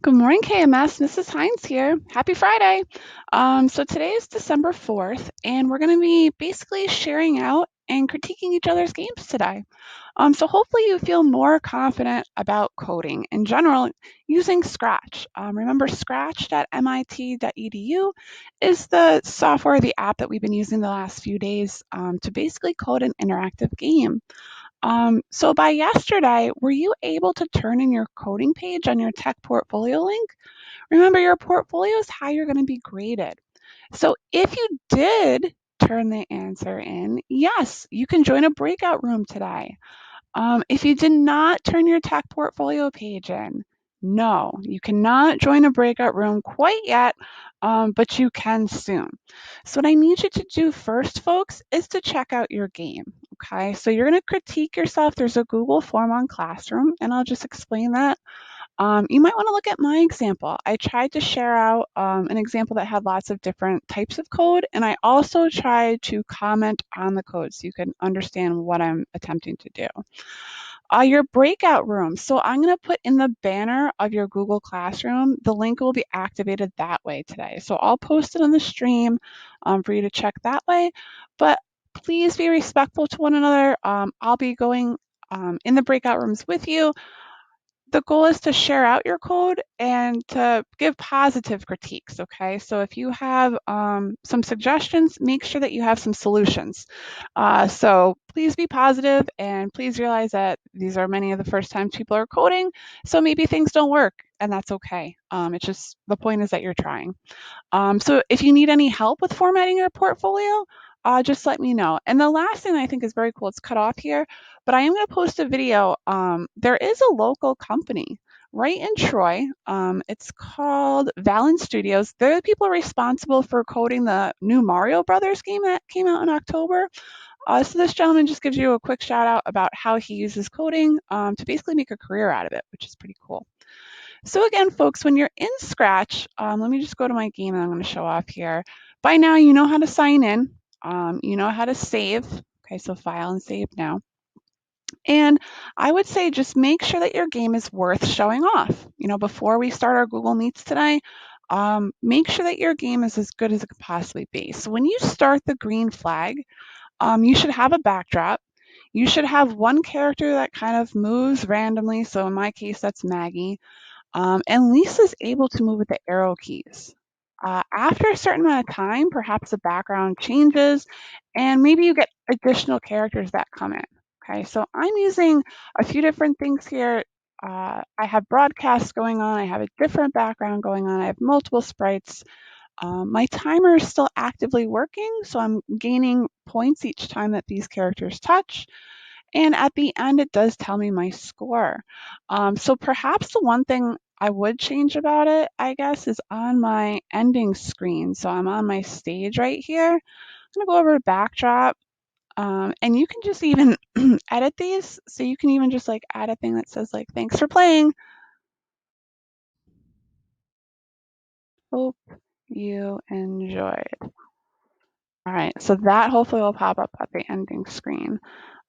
Good morning, KMS. Mrs. Hines here. Happy Friday. So today is December 4th, and we're going to be basically sharing out and critiquing each other's games today. So hopefully you feel more confident about coding in general using Scratch. Remember, scratch.mit.edu is the software, the app that we've been using the last few days to basically code an interactive game. So by yesterday, were you able to turn in your coding page on your tech portfolio link? Remember, your portfolio is how you're going to be graded. So if you did turn the answer in, yes, you can join a breakout room today. If you did not turn your tech portfolio page in, no, you cannot join a breakout room quite yet, but you can soon. So what I need you to do first, folks, is to check out your game. Okay, so you're going to critique yourself. There's a Google form on Classroom, and I'll just explain that. You might want to look at my example. I tried to share out an example that had lots of different types of code, and I also tried to comment on the code so you can understand what I'm attempting to do. Your breakout room. So I'm going to put in the banner of your Google Classroom. The link will be activated that way today. So I'll post it on the stream for you to check that way. But please be respectful to one another. I'll be going in the breakout rooms with you. The goal is to share out your code and to give positive critiques. Okay, so if you have some suggestions, make sure that you have some solutions. So please be positive and please realize that these are many of the first times people are coding, so maybe things don't work, and that's okay. It's just the point is that you're trying. So if you need any help with formatting your portfolio, just let me know. And the last thing I think is very cool, it's cut off here, but I am going to post a video. There is a local company right in Troy. It's called Valen Studios. They're the people responsible for coding the new Mario Brothers game that came out in October. So this gentleman just gives you a quick shout out about how he uses coding to basically make a career out of it, which is pretty cool. So again, folks, when you're in Scratch, let me just go to my game and I'm going to show off here. By now, you know how to sign in. You know how to save. Okay, so file and save now. And I would say just make sure that your game is worth showing off. Before we start our Google Meets today, make sure that your game is as good as it could possibly be. So when you start the green flag, you should have a backdrop. You should have one character that kind of moves randomly. So in my case, that's Maggie. And Lisa's able to move with the arrow keys. After a certain amount of time, perhaps the background changes and maybe you get additional characters that come in. Okay, so I'm using a few different things here. I have broadcasts going on, I have a different background going on, I have multiple sprites. My timer is still actively working, so I'm gaining points each time that these characters touch. And at the end, it does tell me my score. So perhaps the one thing I would change about it, I guess, is on my ending screen. So I'm on my stage right here. I'm going to go over to backdrop. And you can just even edit these. So you can even just like add a thing that says like, thanks for playing. Hope you enjoyed. All right. So that hopefully will pop up at the ending screen.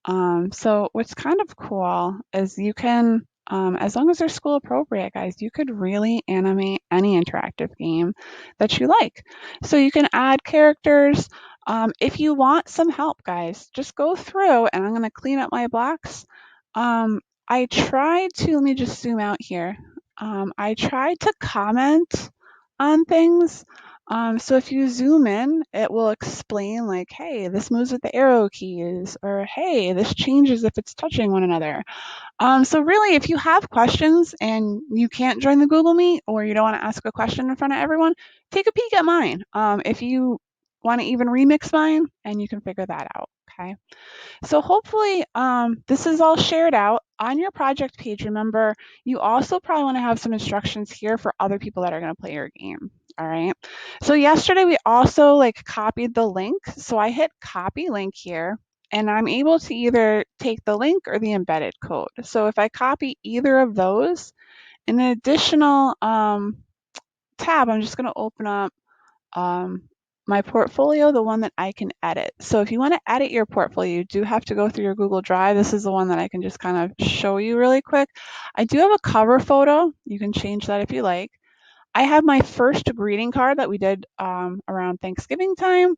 So what's kind of cool is you can, as long as they're school appropriate, guys, you could really animate any interactive game that you like. So you can add characters. If you want some help, guys, just go through and I'm going to clean up my blocks. I tried to, let me just zoom out here. I tried to comment on things. So if you zoom in, it will explain like, hey, this moves with the arrow keys, or hey, this changes if it's touching one another. So really, if you have questions and you can't join the Google Meet or you don't want to ask a question in front of everyone, take a peek at mine. If you want to even remix mine, and you can figure that out. Okay. So hopefully this is all shared out on your project page. Remember, you also probably want to have some instructions here for other people that are going to play your game. All right. So yesterday we also like copied the link. So I hit copy link here and I'm able to either take the link or the embedded code. So if I copy either of those, in an additional tab, I'm just going to open up my portfolio, the one that I can edit. So if you want to edit your portfolio, you do have to go through your Google Drive. This is the one that I can just kind of show you really quick. I do have a cover photo. You can change that if you like. I have my first greeting card that we did around Thanksgiving time.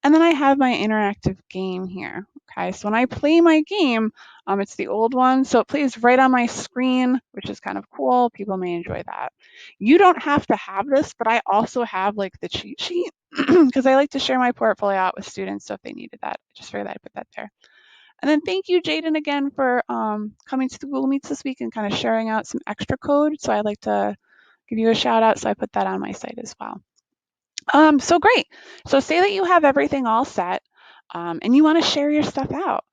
And then I have my interactive game here. Okay, so when I play my game, it's the old one, so it plays right on my screen, which is kind of cool. People may enjoy that. You don't have to have this, but I also have like the cheat sheet because I like to share my portfolio out with students. So if they needed that, I just figured I'd put that there. And then thank you, Jaden, again for coming to the Google Meets this week and kind of sharing out some extra code. So I'd like to give you a shout out. So I put that on my site as well. So great. So say that you have everything all set and you want to share your stuff out.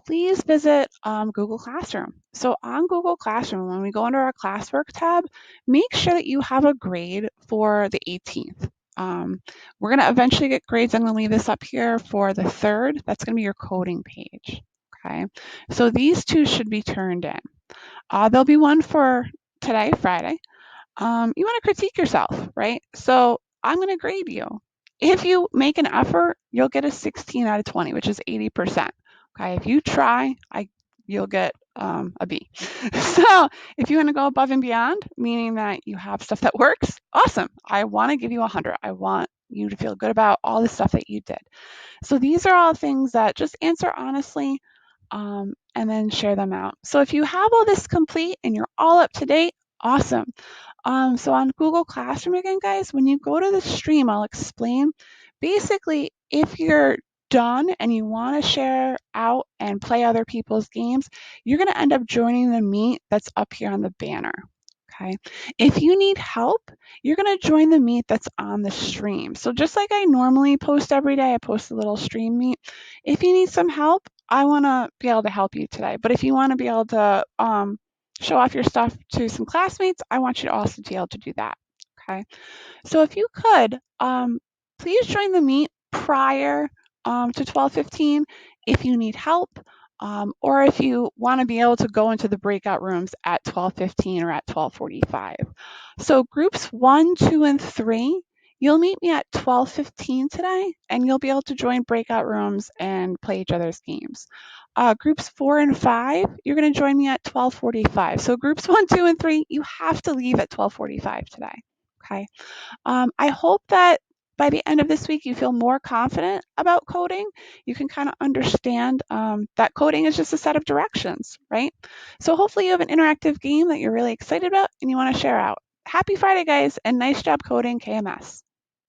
Please visit Google Classroom. So on Google Classroom, when we go under our classwork tab, make sure that you have a grade for the 18th. We're going to eventually get grades. I'm going to leave this up here for the 3rd. That's going to be your coding page. Okay. So these two should be turned in. There'll be one for today, Friday, you want to critique yourself, right? So I'm going to grade you. If you make an effort, you'll get a 16 out of 20, which is 80%. Okay, if you try, you'll get a B. So if you want to go above and beyond, meaning that you have stuff that works, awesome. I want to give you 100. I want you to feel good about all the stuff that you did. So these are all things that just answer honestly and then share them out. So if you have all this complete and you're all up to date, awesome. So on Google Classroom again, guys, when you go to the stream, I'll explain. Basically, if you're done and you want to share out and play other people's games, you're going to end up joining the meet that's up here on the banner. Okay. If you need help, you're going to join the meet that's on the stream. So just like I normally post every day, I post a little stream meet. If you need some help, I want to be able to help you today. But if you want to be able to show off your stuff to some classmates, I want you to also be able to do that. Okay. So if you could, please join the meet prior to 12:15 if you need help, or if you want to be able to go into the breakout rooms at 12:15 or at 12:45. So groups 1, 2, and 3, you'll meet me at 12:15 today, and you'll be able to join breakout rooms and play each other's games. Groups 4 and 5, you're going to join me at 12:45. So groups 1, 2, and 3, you have to leave at 12:45 today. Okay. I hope that by the end of this week, you feel more confident about coding. You can kind of understand that coding is just a set of directions, right? So hopefully you have an interactive game that you're really excited about and you want to share out. Happy Friday, guys, and nice job coding KMS.